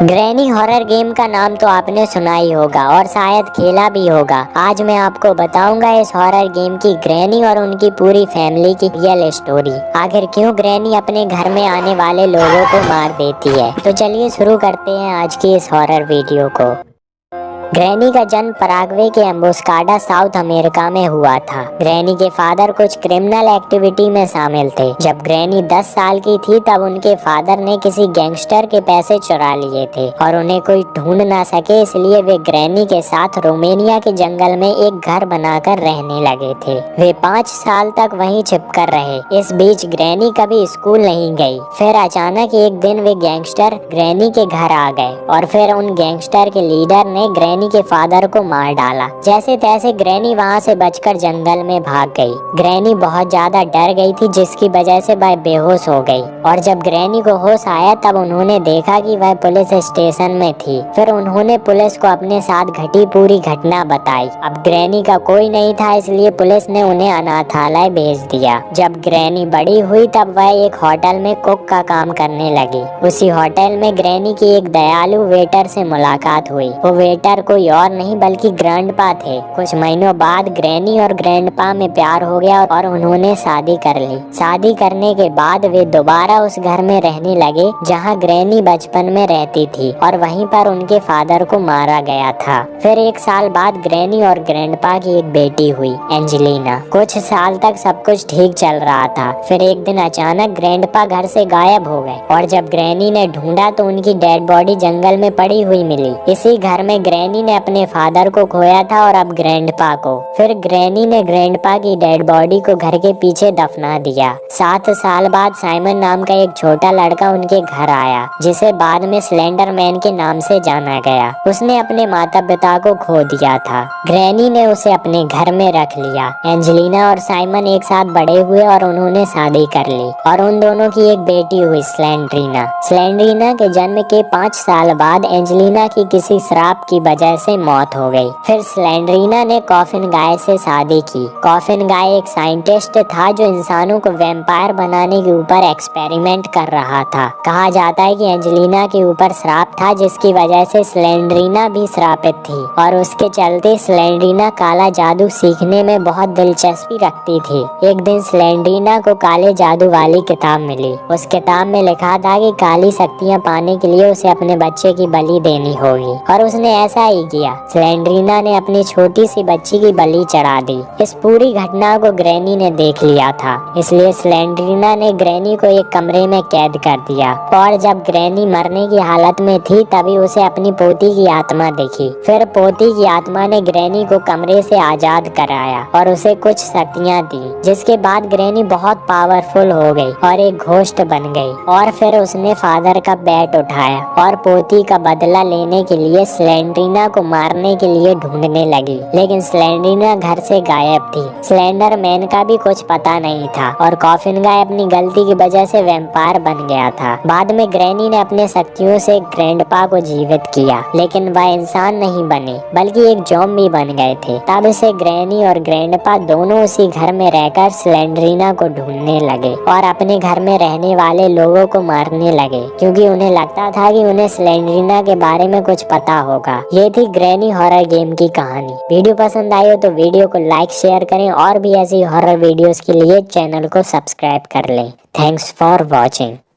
Granny horror game का नाम तो आपने सुना ही होगा और शायद खेला भी होगा। आज मैं आपको बताऊंगा इस हॉरर गेम की ग्रैनी और उनकी पूरी फैमिली की रियल स्टोरी। आखिर क्यों ग्रैनी अपने घर में आने वाले लोगों को मार देती है। तो चलिए शुरू करते हैं आज की इस हॉरर वीडियो को। ग्रैनी का जन्म पराग्वे के एम्बुस्काडा साउथ अमेरिका में हुआ था। ग्रैनी के फादर कुछ क्रिमिनल एक्टिविटी में शामिल थे। जब ग्रैनी 10 साल की थी तब उनके फादर ने किसी गैंगस्टर के पैसे चुरा लिए थे और उन्हें कोई ढूंढ ना सके, इसलिए वे ग्रैनी के साथ रोमेनिया के जंगल में एक घर बनाकर रहने लगे थे। वे 5 साल तक वहीं छिपकर रहे। इस बीच ग्रैनी कभी स्कूल नहीं गई। फिर अचानक एक दिन वे गैंगस्टर ग्रैनी के घर आ गए और फिर उन गैंगस्टर के लीडर ने ग्रैनी के फादर को मार डाला। जैसे तैसे ग्रैनी वहां से बचकर जंगल में भाग गई। ग्रैनी बहुत ज्यादा डर गई थी, जिसकी वजह से वह बेहोश हो गई और जब ग्रैनी को होश आया तब उन्होंने देखा कि वह पुलिस स्टेशन में थी। फिर उन्होंने पुलिस को अपने साथ घटी पूरी घटना बताई। अब ग्रैनी का कोई नहीं था, इसलिए पुलिस ने उन्हें अनाथालय भेज दिया। जब ग्रैनी बड़ी हुई तब वह एक होटल में कुक का काम करने लगी। उसी होटल में ग्रैनी की एक दयालु वेटर से मुलाकात हुई। वो वेटर कोई और नहीं बल्कि ग्रैंडपा थे। कुछ महीनों बाद ग्रैनी और ग्रैंडपा में प्यार हो गया और उन्होंने शादी कर ली। शादी करने के बाद वे दोबारा उस घर में रहने लगे जहां ग्रैनी बचपन में रहती थी और वहीं पर उनके फादर को मारा गया था। फिर 1 साल बाद ग्रैनी और ग्रैंडपा की एक बेटी हुई, एंजेलिना। कुछ साल तक सब कुछ ठीक चल रहा था। फिर एक दिन अचानक ग्रैंडपा घर से गायब हो गए और जब ग्रैनी ने ढूंढा तो उनकी डेड बॉडी जंगल में पड़ी हुई मिली। इसी घर में ग्रैनी ने अपने फादर को खोया था और अब ग्रैंडपा को। फिर ग्रैनी ने ग्रैंडपा की डेड बॉडी को घर के पीछे दफना दिया। 7 साल बाद साइमन नाम का एक छोटा लड़का उनके घर आया, जिसे बाद में स्लेंडर मैन के नाम से जाना गया। उसने अपने माता पिता को खो दिया था। ग्रैनी ने उसे अपने घर में रख लिया। एंजेलिना और साइमन एक साथ बड़े हुए और उन्होंने शादी कर ली और उन दोनों की एक बेटी हुई, स्लेंड्रीना। स्लेंड्रीना के जन्म के 5 साल बाद एंजेलिना की किसी श्राप की वजह से मौत हो गई। फिर स्लेंड्रीना ने कॉफिन गाय से शादी की। कॉफिन गाय एक साइंटिस्ट था जो इंसानों को वैम्पायर बनाने के ऊपर एक्सपेरिमेंट कर रहा था। कहा जाता है कि एंजेलिना के ऊपर श्राप था, जिसकी वजह से स्लेंड्रीना भी श्रापित थी और उसके चलते स्लेंड्रीना काला जादू सीखने में बहुत दिलचस्पी रखती थी। एक दिन स्लेंड्रीना को काले जादू वाली किताब मिली। उस किताब में लिखा था कि काली शक्तियाँ पाने के लिए उसे अपने बच्चे की बलि देनी होगी और उसने ऐसा ही किया। स्लेंड्रीना ने अपनी छोटी सी बच्ची की बलि चढ़ा दी। इस पूरी घटना को ग्रैनी ने देख लिया था, इसलिए स्लेंड्रीना ने ग्रैनी को एक कमरे में कैद कर दिया और जब ग्रैनी मरने की हालत में थी तभी उसे अपनी पोती की आत्मा दिखी। फिर पोती की आत्मा ने ग्रैनी को कमरे से आजाद कराया और उसे कुछ शक्तियाँ दी, जिसके बाद ग्रैनी बहुत पावरफुल हो गई और एक घोस्ट बन गई। और फिर उसने फादर का बैट उठाया और पोती का बदला लेने के लिए स्लेंड्रीना को मारने के लिए ढूंढने लगी, लेकिन स्लेंड्रीना घर से गायब थी। स्लेंडर मैन का भी कुछ पता नहीं था और कॉफिन गाय अपनी गलती की वजह से वैम्पायर बन गया था। बाद में ग्रैनी ने अपने शक्तियों से ग्रैंडपा को जीवित किया, लेकिन वह इंसान नहीं बने बल्कि एक ज़ॉम्बी बन गए थे। तब से ग्रैनी और ग्रैंडपा दोनों उसी घर में रहकर स्लेंड्रीना को ढूंढने लगे और अपने घर में रहने वाले लोगों को मारने लगे, क्योंकि उन्हें लगता था कि उन्हें स्लेंड्रीना के बारे में कुछ पता होगा। ये थी ग्रैनी हॉरर गेम की कहानी। वीडियो पसंद आई हो तो वीडियो को लाइक शेयर करें और भी ऐसी हॉरर वीडियोस के लिए चैनल को सब्सक्राइब कर लें। Thanks for watching.